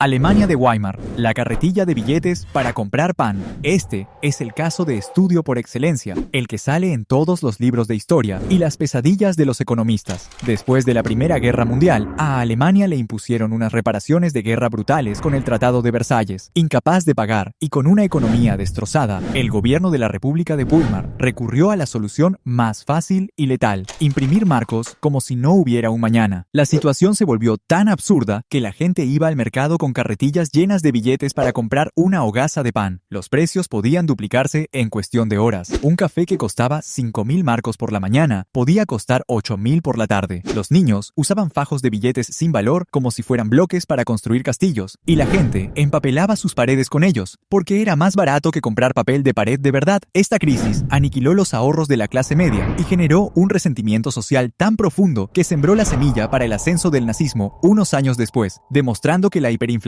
Alemania de Weimar, la carretilla de billetes para comprar pan. Este es el caso de estudio por excelencia, el que sale en todos los libros de historia y las pesadillas de los economistas. Después de la Primera Guerra Mundial, a Alemania le impusieron unas reparaciones de guerra brutales con el Tratado de Versalles. Incapaz de pagar y con una economía destrozada, el gobierno de la República de Weimar recurrió a la solución más fácil y letal: imprimir marcos como si no hubiera un mañana. La situación se volvió tan absurda que la gente iba al mercado con carretillas llenas de billetes para comprar una hogaza de pan. Los precios podían duplicarse en cuestión de horas. Un café que costaba 5.000 marcos por la mañana podía costar 8.000 por la tarde. Los niños usaban fajos de billetes sin valor como si fueran bloques para construir castillos, y la gente empapelaba sus paredes con ellos, porque era más barato que comprar papel de pared de verdad. Esta crisis aniquiló los ahorros de la clase media y generó un resentimiento social tan profundo que sembró la semilla para el ascenso del nazismo unos años después, demostrando que la hiperinflación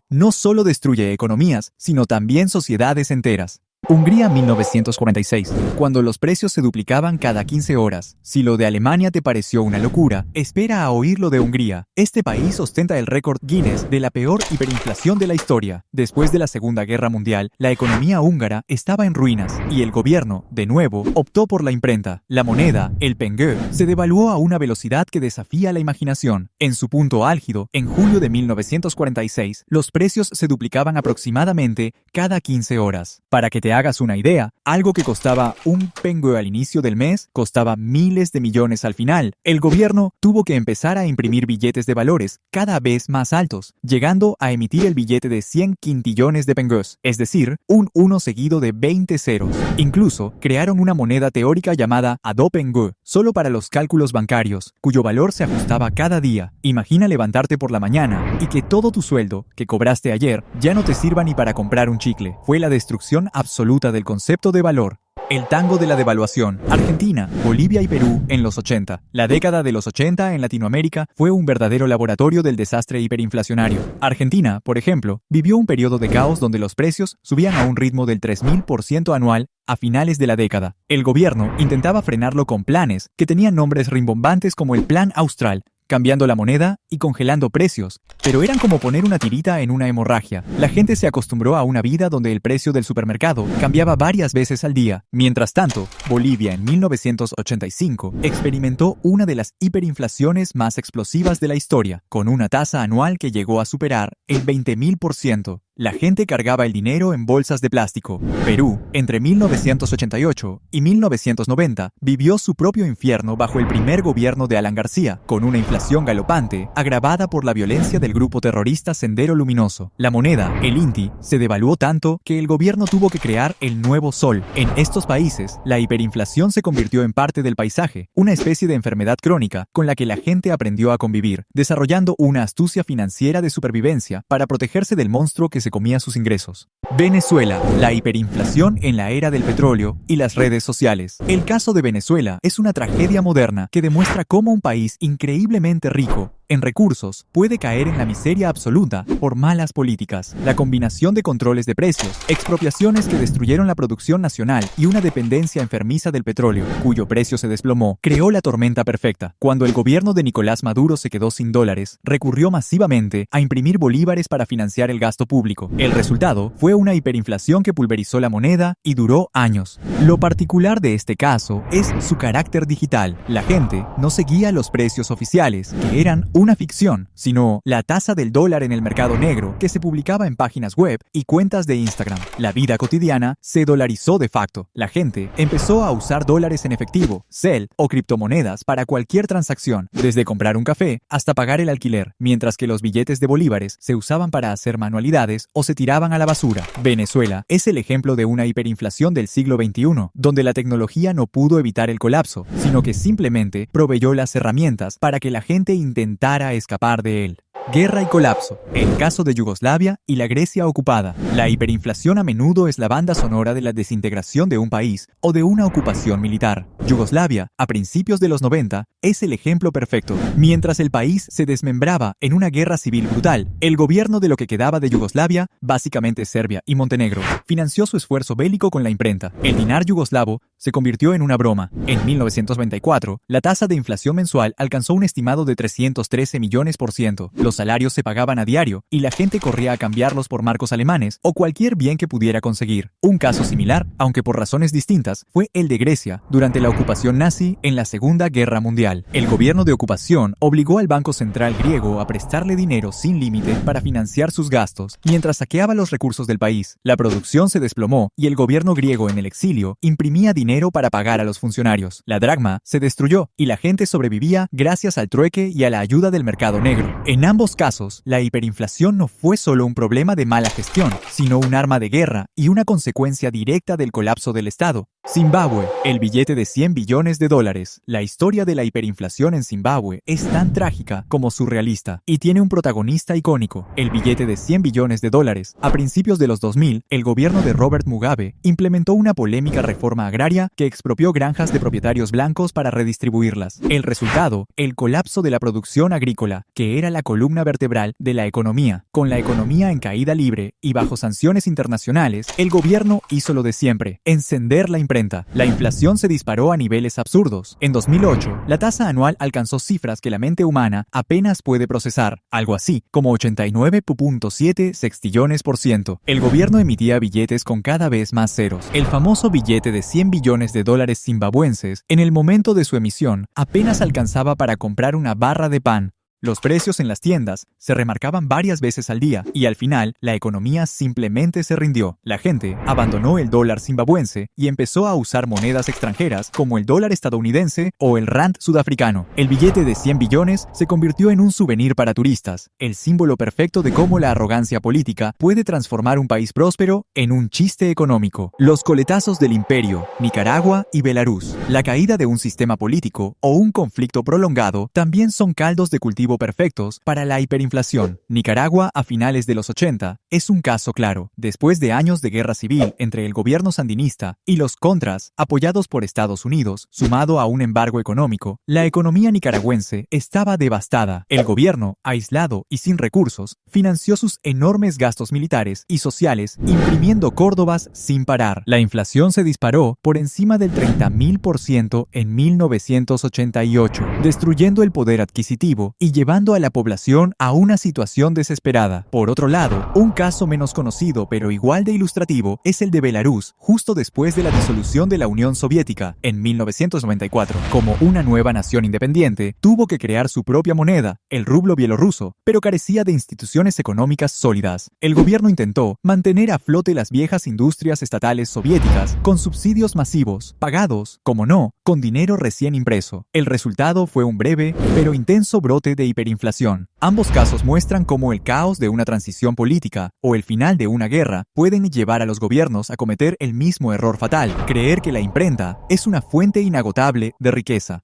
no solo destruye economías, sino también sociedades enteras. Hungría 1946, cuando los precios se duplicaban cada 15 horas. Si lo de Alemania te pareció una locura, espera a oír lo de Hungría. Este país ostenta el récord Guinness de la peor hiperinflación de la historia. Después de la Segunda Guerra Mundial, la economía húngara estaba en ruinas y el gobierno, de nuevo, optó por la imprenta. La moneda, el pengő, se devaluó a una velocidad que desafía la imaginación. En su punto álgido, en julio de 1946, los precios se duplicaban aproximadamente cada 15 horas. Para que te hagas una idea, algo que costaba un pengő al inicio del mes costaba miles de millones al final. El gobierno tuvo que empezar a imprimir billetes de valores cada vez más altos, llegando a emitir el billete de 100 quintillones de pengős, es decir, un 1 seguido de 20 ceros. Incluso crearon una moneda teórica llamada Adó-pengő, solo para los cálculos bancarios, cuyo valor se ajustaba cada día. Imagina levantarte por la mañana y que todo tu sueldo que cobraste ayer ya no te sirva ni para comprar un chicle. Fue la destrucción absoluta del concepto de valor. El tango de la devaluación. Argentina, Bolivia y Perú en los 80. La década de los 80 en Latinoamérica fue un verdadero laboratorio del desastre hiperinflacionario. Argentina, por ejemplo, vivió un periodo de caos donde los precios subían a un ritmo del 3.000% anual a finales de la década. El gobierno intentaba frenarlo con planes que tenían nombres rimbombantes como el Plan Austral, cambiando la moneda y congelando precios, pero eran como poner una tirita en una hemorragia. La gente se acostumbró a una vida donde el precio del supermercado cambiaba varias veces al día. Mientras tanto, Bolivia en 1985 experimentó una de las hiperinflaciones más explosivas de la historia, con una tasa anual que llegó a superar el 20.000%. La gente cargaba el dinero en bolsas de plástico. Perú, entre 1988 y 1990, vivió su propio infierno bajo el primer gobierno de Alan García, con una inflación galopante, agravada por la violencia del grupo terrorista Sendero Luminoso. La moneda, el INTI, se devaluó tanto que el gobierno tuvo que crear el nuevo sol. En estos países, la hiperinflación se convirtió en parte del paisaje, una especie de enfermedad crónica con la que la gente aprendió a convivir, desarrollando una astucia financiera de supervivencia para protegerse del monstruo que se comía sus ingresos. Venezuela, la hiperinflación en la era del petróleo y las redes sociales. El caso de Venezuela es una tragedia moderna que demuestra cómo un país increíblemente rico en recursos puede caer en la miseria absoluta por malas políticas. La combinación de controles de precios, expropiaciones que destruyeron la producción nacional y una dependencia enfermiza del petróleo, cuyo precio se desplomó, creó la tormenta perfecta. Cuando el gobierno de Nicolás Maduro se quedó sin dólares, recurrió masivamente a imprimir bolívares para financiar el gasto público. El resultado fue una hiperinflación que pulverizó la moneda y duró años. Lo particular de este caso es su carácter digital. La gente no seguía los precios oficiales, que eran una ficción, sino la tasa del dólar en el mercado negro que se publicaba en páginas web y cuentas de Instagram. La vida cotidiana se dolarizó de facto. La gente empezó a usar dólares en efectivo, Zelle o criptomonedas para cualquier transacción, desde comprar un café hasta pagar el alquiler, mientras que los billetes de bolívares se usaban para hacer manualidades o se tiraban a la basura. Venezuela es el ejemplo de una hiperinflación del siglo XXI, donde la tecnología no pudo evitar el colapso, sino que simplemente proveyó las herramientas para que la gente intentara escapar de él. Guerra y colapso. El caso de Yugoslavia y la Grecia ocupada. La hiperinflación a menudo es la banda sonora de la desintegración de un país o de una ocupación militar. Yugoslavia, a principios de los 90, es el ejemplo perfecto. Mientras el país se desmembraba en una guerra civil brutal, el gobierno de lo que quedaba de Yugoslavia, básicamente Serbia y Montenegro, financió su esfuerzo bélico con la imprenta. El dinar yugoslavo se convirtió en una broma. En 1994, la tasa de inflación mensual alcanzó un estimado de 313 millones%. Los salarios se pagaban a diario y la gente corría a cambiarlos por marcos alemanes o cualquier bien que pudiera conseguir. Un caso similar, aunque por razones distintas, fue el de Grecia durante la ocupación nazi en la Segunda Guerra Mundial. El gobierno de ocupación obligó al Banco Central griego a prestarle dinero sin límite para financiar sus gastos, mientras saqueaba los recursos del país. La producción se desplomó y el gobierno griego en el exilio imprimía dinero para pagar a los funcionarios. La dracma se destruyó y la gente sobrevivía gracias al trueque y a la ayuda del mercado negro. En ambos casos, la hiperinflación no fue solo un problema de mala gestión, sino un arma de guerra y una consecuencia directa del colapso del Estado. Zimbabue, el billete de 100 billones de dólares. La historia de la hiperinflación en Zimbabue es tan trágica como surrealista y tiene un protagonista icónico, el billete de 100 billones de dólares. A principios de los 2000, el gobierno de Robert Mugabe implementó una polémica reforma agraria que expropió granjas de propietarios blancos para redistribuirlas. El resultado, el colapso de la producción agrícola, que era la columna vertebral de la economía. Con la economía en caída libre y bajo sanciones internacionales, el gobierno hizo lo de siempre, encender la imprenta. La inflación se disparó a niveles absurdos. En 2008, la tasa anual alcanzó cifras que la mente humana apenas puede procesar, algo así como 89.7 sextillones%. El gobierno emitía billetes con cada vez más ceros. El famoso billete de 100 billones de dólares zimbabuenses, en el momento de su emisión, apenas alcanzaba para comprar una barra de pan. Los precios en las tiendas se remarcaban varias veces al día y al final la economía simplemente se rindió. La gente abandonó el dólar zimbabuense y empezó a usar monedas extranjeras como el dólar estadounidense o el rand sudafricano. El billete de 100 billones se convirtió en un souvenir para turistas, el símbolo perfecto de cómo la arrogancia política puede transformar un país próspero en un chiste económico. Los coletazos del imperio, Nicaragua y Belarus. La caída de un sistema político o un conflicto prolongado también son caldos de cultivo perfectos para la hiperinflación. Nicaragua a finales de los 80 es un caso claro. Después de años de guerra civil entre el gobierno sandinista y los contras, apoyados por Estados Unidos, sumado a un embargo económico, la economía nicaragüense estaba devastada. El gobierno, aislado y sin recursos, financió sus enormes gastos militares y sociales, imprimiendo córdobas sin parar. La inflación se disparó por encima del 30.000% en 1988, destruyendo el poder adquisitivo y llevando a la población a una situación desesperada. Por otro lado, un caso menos conocido pero igual de ilustrativo es el de Belarus, justo después de la disolución de la Unión Soviética en 1994. Como una nueva nación independiente, tuvo que crear su propia moneda, el rublo bielorruso, pero carecía de instituciones económicas sólidas. El gobierno intentó mantener a flote las viejas industrias estatales soviéticas con subsidios masivos, pagados, como no, con dinero recién impreso. El resultado fue un breve pero intenso brote de hiperinflación. Ambos casos muestran cómo el caos de una transición política o el final de una guerra pueden llevar a los gobiernos a cometer el mismo error fatal, creer que la imprenta es una fuente inagotable de riqueza.